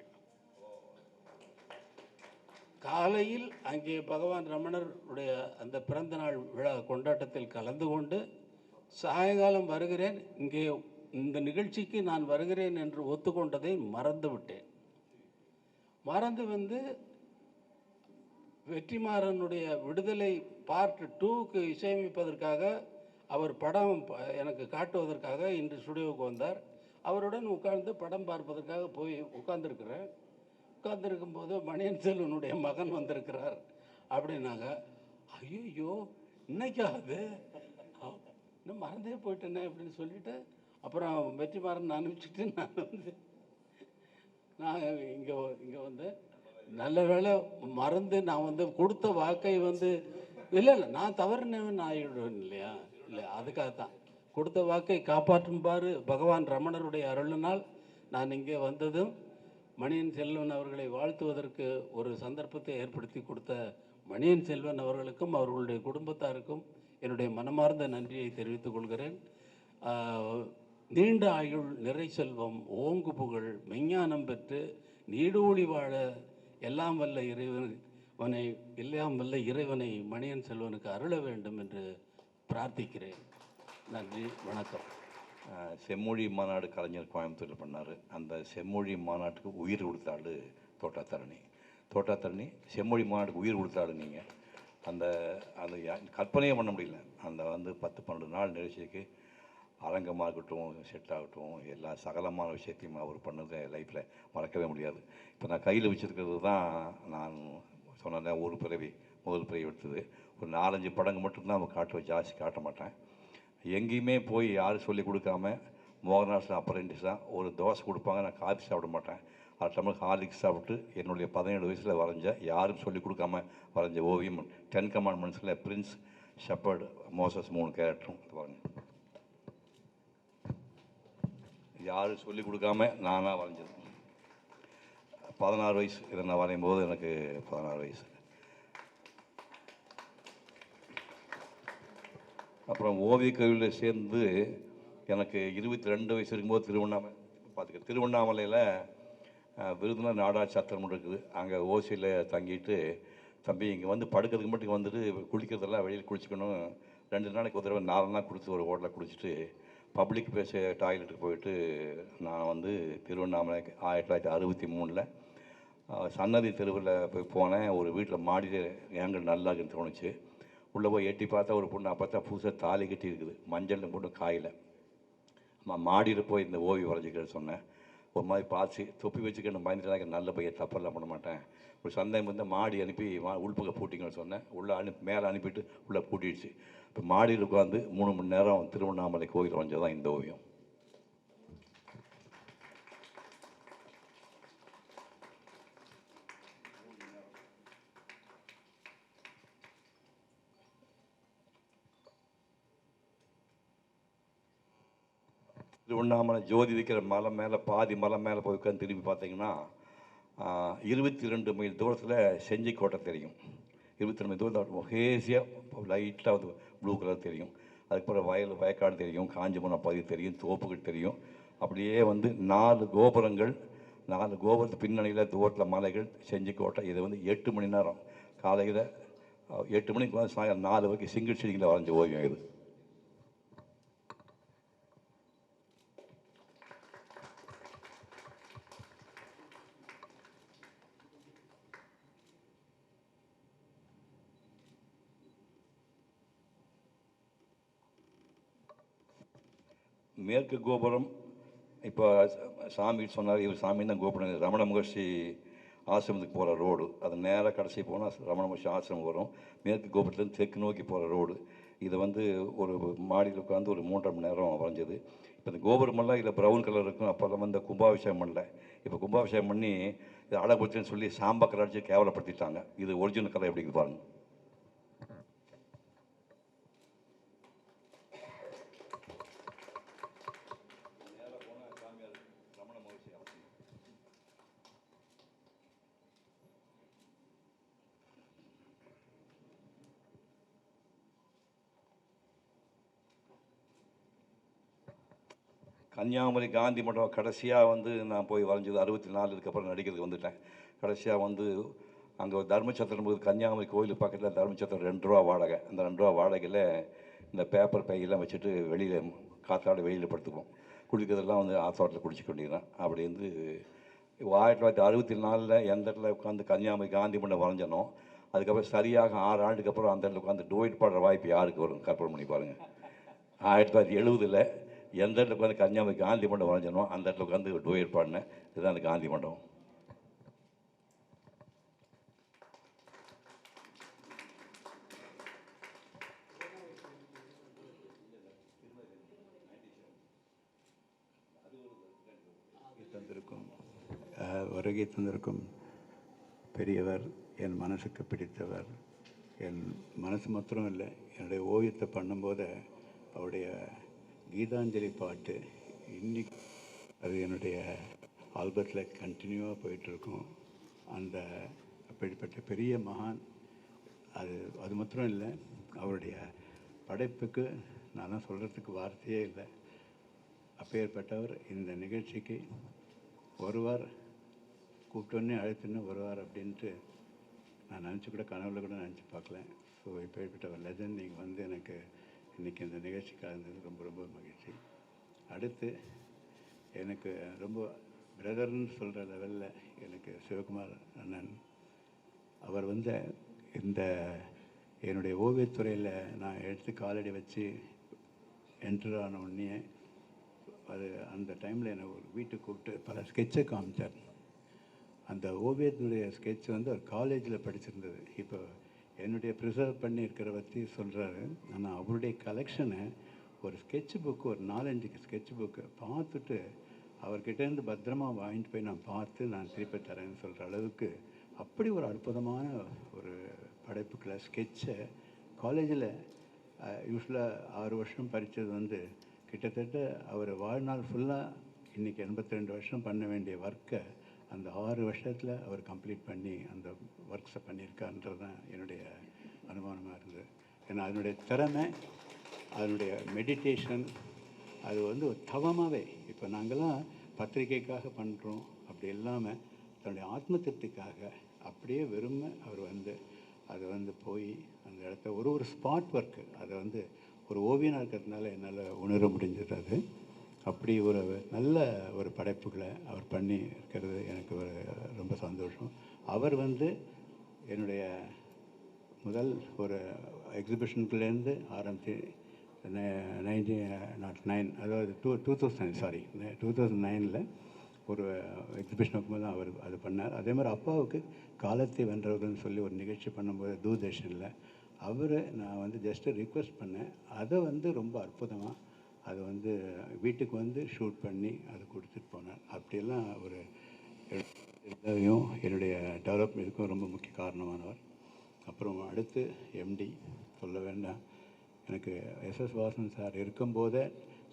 காலையில் அங்கே பகவான் ரமணர் உடைய அந்த பிறந்த நாள் விழா கொண்டாட்டத்தில் கலந்து கொண்டு சாயங்காலம் வருகிறேன், இங்கே இந்த நிகழ்ச்சிக்கு நான் வருகிறேன் என்று ஒத்துக்கொண்டதை மறந்து விட்டேன். மறந்து வந்து வெற்றிமாறனுடைய விடுதலை பார்ட் 2க்கு இசையமைப்பதற்காக அவர் படம் எனக்கு காட்டுவதற்காக இன்று ஸ்டுடியோவுக்கு வந்தார். அவருடன் உட்கார்ந்து படம் பார்ப்பதற்காக போய் உட்கார்ந்துருக்கிறேன். உட்கார்ந்துருக்கும்போது மணியன் செல்வனுடைய மகன் வந்திருக்கிறார் அப்படின்னாங்க. ஐயோ இன்னைக்கா அது, இன்னும் மறந்தே போயிட்டேனே அப்படின்னு சொல்லிட்டு அப்புறம் வெற்றிமாறன் அனுப்பிச்சிட்டு நான் இங்கே வந்து நல்ல வேளை மறந்து நான் வந்து கொடுத்த வாக்கை வந்து இல்லை நான் தவறுனவன் ஆகிடுவேன் இல்லையா, இல்லை அதுக்காகத்தான் கொடுத்த வாக்கை காப்பாற்றும்பாறு பகவான் ரமணருடைய அருளினால் நான் இங்கே வந்ததும் மணியன் செல்வன் அவர்களை வாழ்த்துவதற்கு ஒரு சந்தர்ப்பத்தை ஏற்படுத்தி கொடுத்த மணியன் செல்வன் அவர்களுக்கும் அவர்களுடைய குடும்பத்தாருக்கும் என்னுடைய மனமார்ந்த நன்றியை தெரிவித்துக் கொள்கிறேன். நீண்ட ஆயுள், நிறை செல்வம், ஓங்கு புகழ், மெஞ்ஞானம் பெற்று நீடூழி வாழ எல்லாம் வல்ல இறைவனை மணியன் செல்வனுக்கு அருள வேண்டும் என்று பிரார்த்திக்கிறேன். நன்றி, வணக்கம். செம்மொழி மாநாடு கலைஞர் கோயம்புத்தூரில் பண்ணார். அந்த செம்மொழி மாநாட்டுக்கு உயிர் கொடுத்தாள் தோட்டாத்தரணி. செம்மொழி மாநாட்டுக்கு உயிர் கொடுத்தாள். நீங்கள் அந்த கற்பனையே பண்ண முடியல. அந்த வந்து 10-12 நாள் நிகழ்ச்சிக்கு அரங்கமாக இருக்கட்டும், செட் ஆகட்டும், எல்லா சகலமான விஷயத்தையும் அவர் பண்ணதை லைஃப்பில் மறக்கவே முடியாது. இப்போ நான் கையில் வச்சுருக்கிறது தான் நான் சொன்னேன், முதல் பிறவி எடுத்தது. ஒரு 4-5 படங்கள் மட்டும்தான் அவங்க காட்டுவேன், ஜாஸ்தி காட்ட மாட்டேன். எங்கேயுமே போய் யாரும் சொல்லிக் கொடுக்காம மோகன்தாஸில் அப்ரெண்டிஸாக ஒரு தோசை கொடுப்பாங்க, நான் காஃபி சாப்பிட மாட்டேன். அது டம்ளர் ஹார்லிக்ஸ் சாப்பிட்டு என்னுடைய 17 வயசில் வரைஞ்ச, யாரும் சொல்லிக் கொடுக்காம வரைஞ்ச ஓவியம் 10 கமாண்ட்மெண்ட்ஸில் பிரின்ஸ், ஷெப்பர்டு, மோசஸ் 3 கேரக்டரும் பாருங்கள். யாரும் சொல்லிக் கொடுக்காம நானாக வரைஞ்சது. 16 வயசு இதை நான் வரையும் போது எனக்கு 16 வயசு. அப்புறம் ஓவியக் கல்வியில் சேர்ந்து எனக்கு 22 வயசு இருக்கும்போது திருவண்ணாமலையில் விருதுநகர் நாடார் சத்திரம் இருக்குது. அங்கே ஓசியில் தங்கிட்டு, தம்பி இங்கே வந்து படுக்கிறதுக்கு மட்டும் வந்துட்டு குளிக்கிறதெல்லாம் வெளியில் குளிச்சுக்கணும், 2 நாளைக்கு ஒரு தடவை 4 நாள் குளிச்சு ஒரு ஹோட்டலில் குளிச்சுட்டு பப்ளிக் பிளேஸ் டாய்லெட்டுக்கு போயிட்டு நான் வந்து திருவண்ணாமலை 1963 சன்னதி தெருவில் போனேன். ஒரு வீட்டில் மாடியில் ஏங்கல் நல்லா இருக்குன்னு தோணுச்சு. உள்ளே போய் எட்டி பார்த்தா ஒரு பொண்ணு அப்போ தான் புதுசாக தாலி கட்டி இருக்குது, மஞ்சள் பொண்ணு காயில். மாடியில் போய் இந்த ஓவியம் வரைஞ்சிக்கிறேன்னு சொன்னேன். ஒரு மாதிரி பார்த்து தொப்பி வச்சுக்கணும் பயந்துட்டு, நல்ல பையன் தப்பெல்லாம் பண்ண மாட்டேன். ஒரு சந்தேகம் வந்து மாடி அனுப்பி உள்பக்கம் பூட்டிங்கன்னு சொன்னேன். உள்ளே மேலே அனுப்பிட்டு உள்ளே பூட்டிடுச்சு. இப்போ மாடியில் உட்காந்து 3 மணி நேரம் திருவண்ணாமலை கோயில் வரைஞ்சதான் இந்த ஓவியம். திருவண்ணாமலை ஜோதி இருக்கிற மலை மேலே பாதி மலை மேலே போய் உட்காந்து திரும்பி பார்த்தீங்கன்னா 22 மைல் தூரத்தில் செஞ்சிக்கோட்டை தெரியும். 22 மைல் தூரத்தில் ஹேசியாக லைட்டாக வந்து ப்ளூ கலர் தெரியும். அதுக்கப்புறம் வயக்காடு தெரியும், காஞ்சிபுரம் பகுதி தெரியும், தோப்புகள் தெரியும். அப்படியே வந்து 4 கோபுரங்கள், 4 கோபுரத்து பின்னணியில் தூரத்தில் மலைகள், செஞ்சிக்கோட்டை. இது வந்து 8 மணி நேரம் காலையில் 8 மணிக்கு வந்து சாயங்காலம் 4 வரைக்கும் சிங்கிள் ஷீடிங்கில் வரைஞ்ச ஓவியம் இது. மேற்கு கோபுரம் இப்போ சாமி சொன்னார், இவர் சாமி தான் கோபுரம். ரமண மகர்ஷி ஆசிரமத்துக்கு போகிற ரோடு, அது நேராக கடைசி போனால் ரமண மகர்ஷி ஆசிரமம் வரும். மேற்கு கோபுரத்துலேருந்து தெற்கு நோக்கி போகிற ரோடு. இதை வந்து ஒரு மாடியில் உட்காந்து ஒரு 3.5 மணி நேரம் வரைஞ்சது. இப்போ இந்த கோபுரமெல்லாம் இதில் ப்ரௌன் கலர் இருக்கும். அப்போல்லாம் வந்து கும்பாபிஷேகம் பண்ணல. இப்போ கும்பாபிஷேகம் பண்ணி இது அழகுபடுத்துன்னு சொல்லி சாம்பா கலர் அடிச்சு கேவலப்படுத்திட்டாங்க. இது ஒரிஜினல் கலர் எப்படி பாருங்க. கன்னியாகுமரி காந்தி மண்டபம் கடைசியாக வந்து நான் போய் வரைஞ்சது 64. இதுக்கப்புறம் நடிக்கிறதுக்கு வந்துட்டேன். கடைசியாக வந்து அங்கே ஒரு தர்மச்சத்திரம் போது கன்னியாகுமரி கோயில் பக்கத்தில் தர்மச்சத்திரம் 2 ரூபா வாடகை. அந்த 2 ரூபா வாடகையில் இந்த பேப்பர் பையெல்லாம் வச்சுட்டு வெளியில் காத்தாட வெளியில் படுத்துக்குவோம். குடிக்கிறதெல்லாம் வந்து ஆத்தோட்டத்தில் குடிச்சிக்க வேண்டியதுதான். அப்படி வந்து 1964 எந்த இடத்துல உட்காந்து கன்னியாகுமரி காந்தி மண்டபம் வரைஞ்சனோ, அதுக்கப்புறம் சரியாக 6 ஆண்டுக்கு அப்புறம் அந்த இடத்துல உட்காந்து டுவைட் பாடுற வாய்ப்பு யாருக்கு வரும் கற்பனை பண்ணி பாருங்கள். 1970 எந்த இடத்துல உட்காந்து கன்னியாகுமரி காந்தி மண்டபம் வரைஞ்சனோ அந்த இடத்துல உட்காந்து டுவைட் பாடினேன். இதுதான் அந்த காந்தி மண்டபம். வருகை தந்திருக்கும் பெரியவர், என் மனசுக்கு பிடித்தவர். என் மனசு மாத்திரம் இல்லை, என்னுடைய ஓவியத்தை பண்ணும்போது அவருடைய கீதாஞ்சலி பாட்டு இன்னைக்கு அது என்னுடைய ஆல்பத்தில் கண்டினியூவாக போயிட்டுருக்கும். அந்த அப்படிப்பட்ட பெரிய மகான். அது மாத்திரம் இல்லை, அவருடைய படைப்புக்கு நான் சொல்கிறதுக்கு வார்த்தையே இல்லை. அப்பேற்பட்டவர் இந்த நிகழ்ச்சிக்கு வருவார், கூப்பிட்டோன்னே அழைத்துன்னு வருவார் அப்படின்ட்டு நான் நினச்சி கூட கனவுல கூட நினச்சி பார்க்கல. ஸோ இப்பேற்பட்ட ஒரு லெஜண்ட் நீங்கள் வந்து எனக்கு இன்றைக்கி இந்த நிகழ்ச்சி கலந்தது ரொம்ப ரொம்ப மகிழ்ச்சி. அடுத்து எனக்கு ரொம்ப பிரதர்ன்னு சொல்கிற லெவலில் எனக்கு சிவகுமார் அண்ணன். அவர் வந்து இந்த என்னுடைய ஓவியத்துறையில் நான் எடுத்து காலடி வச்சு என்ட்ரு ஆன உடனே அது அந்த டைமில் என்னை ஒரு வீட்டுக்கு கூப்பிட்டு பல ஸ்கெட்சை காமிச்சார். அந்த ஓவியத்தினுடைய ஸ்கெட்ச் வந்து ஒரு காலேஜில் படிச்சிருந்தது. இப்போ என்னுடைய ப்ரிசர்வ் பண்ணியிருக்கிற பற்றி சொல்கிறாரு. ஆனால் அவருடைய கலெக்ஷனை ஒரு ஸ்கெட்ச் புக்கு, ஒரு 4-5 ஸ்கெட்ச் புக்கு பார்த்துட்டு அவர்கிட்டேருந்து பத்திரமா வாங்கிட்டு போய் நான் பார்த்து நான் திருப்பி தரேன்னு சொல்கிற அளவுக்கு அப்படி ஒரு அற்புதமான ஒரு படைப்புக்களை ஸ்கெட்சை காலேஜில் யூஸ்வலாக 6 வருஷம் படித்தது வந்து கிட்டத்தட்ட அவர் வாழ்நாள் ஃபுல்லாக இன்றைக்கி 82 வருஷம் பண்ண வேண்டிய ஒர்க்கை அந்த 6 வருஷத்தில் அவர் கம்ப்ளீட் பண்ணி அந்த ஒர்க்ஸை பண்ணியிருக்காருன்றது தான் என்னுடைய அனுமானமாக இருந்தது. ஏன்னா அதனுடைய திறமை, அதனுடைய மெடிடேஷன், அது வந்து ஒரு தவமாகவே இப்போ நாங்கள்லாம் பத்திரிகைக்காக பண்ணுறோம் அப்படி இல்லாமல் தன்னுடைய ஆத்ம திருப்திக்காக அப்படியே வெறுமை அவர் வந்து அது வந்து போய் அந்த இடத்த ஒரு ஸ்பாட் ஒர்க்கு அதை வந்து ஒரு ஓவியனாக இருக்கிறதுனால என்னால் உணர முடிஞ்சது. அது அப்படி ஒரு நல்ல ஒரு படைப்புகளை அவர் பண்ணி இருக்கிறது எனக்கு ஒரு ரொம்ப சந்தோஷம். அவர் வந்து என்னுடைய முதல் ஒரு எக்ஸிபிஷனுக்குள்ளேருந்து ஆரம்பித்து 1909 அதாவது 2009 ஒரு எக்ஸிபிஷன் வைக்கும்போது தான் அவர் அது பண்ணார். அதே மாதிரி அப்பாவுக்கு காலத்தை வென்றவர்கள்னு சொல்லி ஒரு நிகழ்ச்சி பண்ணும்போது தூர்தர்ஷனில் அவரை நான் வந்து ஜஸ்ட்டு ரிக்வெஸ்ட் பண்ணேன். அதை வந்து ரொம்ப அற்புதமாக அதை வந்து வீட்டுக்கு வந்து ஷூட் பண்ணி அதை கொடுத்துட்டு போனார். அப்படியெல்லாம் ஒரு இதையும் என்னுடைய டெவலப்மெண்ட்டுக்கும் ரொம்ப முக்கிய காரணமானவர். அப்புறம் அடுத்து எம்டி சொல்ல வேண்டாம். எனக்கு எஸ்எஸ் வாசன் சார் இருக்கும்போதே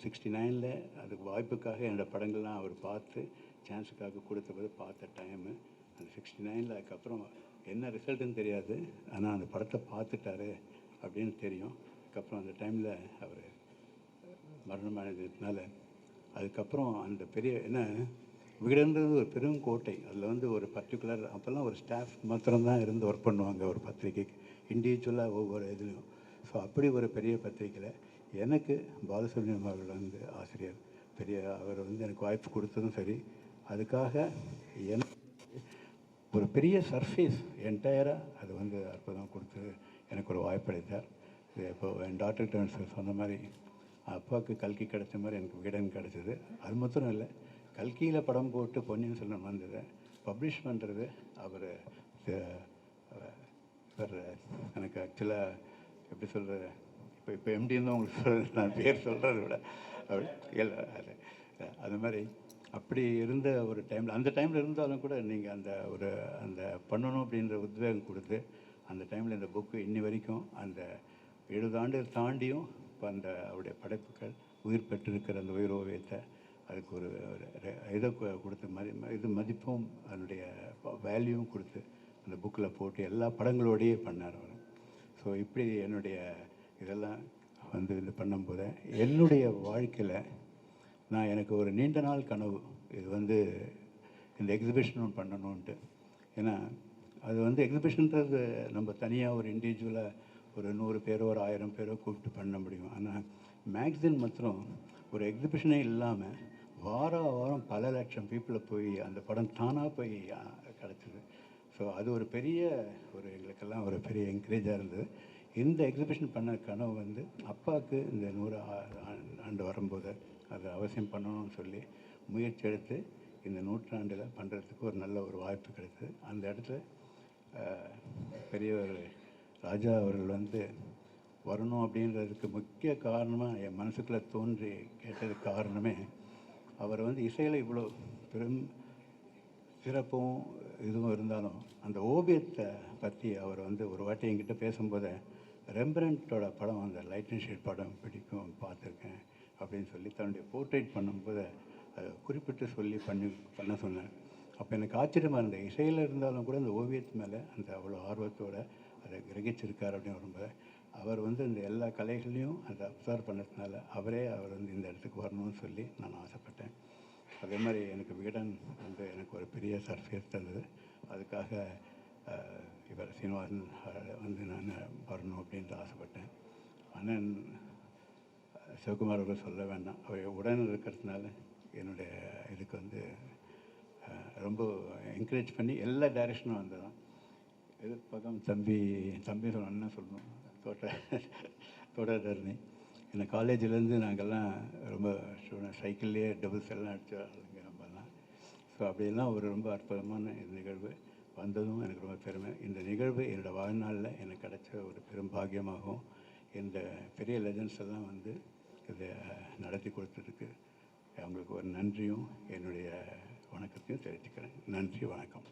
69 அதுக்கு வாய்ப்புக்காக என்னோடய படங்கள்லாம் அவர் பார்த்து சான்ஸுக்காக கொடுத்தபோது பார்த்த டைமு அந்த 69 அதுக்கப்புறம் என்ன ரிசல்ட்டுன்னு தெரியாது, ஆனால் அந்த படத்தை பார்த்துட்டாரு அப்படின்னு தெரியும். அதுக்கப்புறம் அந்த டைமில் அவர் மரணம் அடைந்ததுனால அதுக்கப்புறம் அந்த பெரிய என்ன விகடன்றது ஒரு பெரும் கோட்டை. அதில் வந்து ஒரு பர்டிகுலர் அப்போல்லாம் ஒரு ஸ்டாஃப் மாத்திரம்தான் இருந்து ஒர்க் பண்ணுவாங்க ஒரு பத்திரிக்கைக்கு, இண்டிவிஜுவலாக ஒவ்வொரு இதுலையும். ஸோ அப்படி ஒரு பெரிய பத்திரிக்கையில் எனக்கு பாலசுப்ரமணியம் அவர்கள் வந்து ஆசிரியர் பெரிய அவர் வந்து எனக்கு வாய்ப்பு கொடுத்ததும் சரி, அதுக்காக எனக்கு ஒரு பெரிய சர்ஃபேஸ் என்டையராக அது வந்து அற்புதம் கொடுத்து எனக்கு ஒரு வாய்ப்பளித்தார். இப்போது என் டாக்டர் சார் சொன்ன மாதிரி அப்பாவுக்கு கல்கி கிடைச்ச மாதிரி எனக்கு விகடன் கிடச்சிது. அது மாத்திரம் இல்லை, கல்கியில் படம் போட்டு பொன்னியின் செல்வன் வந்தது பப்ளிஷ் பண்ணுறது அவர் எனக்கு ஆக்சுவலாக எப்படி சொல்கிறது, இப்போ எம்டின்னு தான் உங்களுக்கு நான் பேர் சொல்கிறத விட இல்லை அது மாதிரி அப்படி இருந்த ஒரு டைமில் அந்த டைமில் இருந்தாலும் கூட நீங்கள் அந்த பண்ணணும் அப்படின்ற உத்வேகம் கொடுத்து அந்த டைமில் இந்த புக்கு இன்னி வரைக்கும் அந்த 70 ஆண்டு தாண்டியும் இப்போ அந்த அவருடைய படைப்புகள் உயிர் பெற்றிருக்கிற அந்த உயிர் ஓவியத்தை அதுக்கு ஒரு இதை கொடுத்து மதிப்பும் அதனுடைய வேல்யூவும் கொடுத்து அந்த புக்கில் போட்டு எல்லா படங்களோடையே பண்ணார் அவர். ஸோ இப்படி என்னுடைய இதெல்லாம் வந்து இது பண்ணும்போது என்னுடைய வாழ்க்கையில் நான் எனக்கு ஒரு நீண்ட நாள் கனவு இது வந்து இந்த எக்ஸிபிஷனும் பண்ணணுன்ட்டு. ஏன்னா அது வந்து எக்ஸிபிஷன்றது நம்ம தனியாக ஒரு இண்டிவிஜுவலாக ஒரு 100 பேரோ ஒரு 1000 பேரோ கூப்பிட்டு பண்ண முடியும். ஆனால் மேக்சின் மாத்திரம் ஒரு எக்ஸிபிஷனே இல்லாமல் வாரம் பல லட்சம் பீப்புளை போய் அந்த படம் தானாக போய் கிடச்சிது. ஸோ அது ஒரு பெரிய எங்களுக்கெல்லாம் ஒரு பெரிய என்கரேஜாக இருந்தது. இந்த எக்ஸிபிஷன் பண்ண கனவு வந்து அப்பாவுக்கு இந்த 100 ஆண்டு வரும்போது அது அவசியம் பண்ணணும்னு சொல்லி முயற்சி எடுத்து இந்த நூற்றாண்டில் பண்ணுறதுக்கு ஒரு நல்ல ஒரு வாய்ப்பு கிடைத்தது. அந்த இடத்துல பெரியவர் ராஜா அவர்கள் வந்து வரணும் அப்படின்றதுக்கு முக்கிய காரணமாக என் மனசுக்குள்ளே தோன்றி கேட்டதுக்கு காரணமே, அவர் வந்து இசையில் இவ்வளோ பெரும் சிறப்பும் இதுவும் இருந்தாலும் அந்த ஓவியத்தை பற்றி அவர் வந்து ஒரு வாட்டி என்கிட்ட பேசும்போது ரெம்பரண்ட்டோட படம், அந்த லைட் அண்ட் ஷேட் படம் பிடிக்கும், பார்த்துருக்கேன் அப்படின்னு சொல்லி தன்னுடைய போர்ட்ரேட் பண்ணும்போது அதை குறிப்பிட்டு சொல்லி பண்ண சொன்னேன். அப்போ எனக்கு ஆச்சரியமாக இருந்தது. இசையில் இருந்தாலும் கூட அந்த ஓவியத்து மேலே அந்த அவ்வளோ ஆர்வத்தோடு அதை கிரகிச்சிருக்கார் அப்படின்னு வரும்போது, அவர் வந்து இந்த எல்லா கலைகளையும் அதை அப்சர்வ் பண்ணதுனால அவர் வந்து இந்த இடத்துக்கு வரணும்னு சொல்லி நான் ஆசைப்பட்டேன். அதே மாதிரி எனக்கு விகடன் வந்து எனக்கு ஒரு பெரிய சர்ப்ரைஸ் தந்தது. அதுக்காக இவர் சீனிவாசன் வந்து நான் வரணும் அப்படின்ட்டு ஆசைப்பட்டேன். ஆனால் சிவகுமார் அவர்கள் சொல்ல வேண்டாம், அவர் உடன் இருக்கிறதுனால என்னுடைய இதுக்கு வந்து ரொம்ப என்கரேஜ் பண்ணி எல்லா டைரெக்ஷனும் வந்ததான். எதிர்ப்பக்கம் தம்பி என்ன சொல்லணும், தோட்டதர்ணி என்னை காலேஜிலேருந்து நாங்கள்லாம் ரொம்ப ஸ்டூடெண்ட் சைக்கிள்லேயே டபுள்ஸ் எல்லாம் அடிச்சு நம்மலாம். ஸோ அப்படியெல்லாம் ஒரு ரொம்ப அற்புதமான நிகழ்வு வந்ததும் எனக்கு ரொம்ப பெருமை. இந்த நிகழ்வு என்னோடய வாழ்நாளில் எனக்கு கிடைச்ச ஒரு பெரும் பாக்கியமாகவும், இந்த பெரிய லெஜண்ட்ஸ் எல்லாம் வந்து இதை நடத்தி கொடுத்ததுக்கு அவங்களுக்கு ஒரு நன்றியும் என்னுடைய வணக்கத்தையும் தெரிவிச்சுக்கிறேன். நன்றி, வணக்கம்.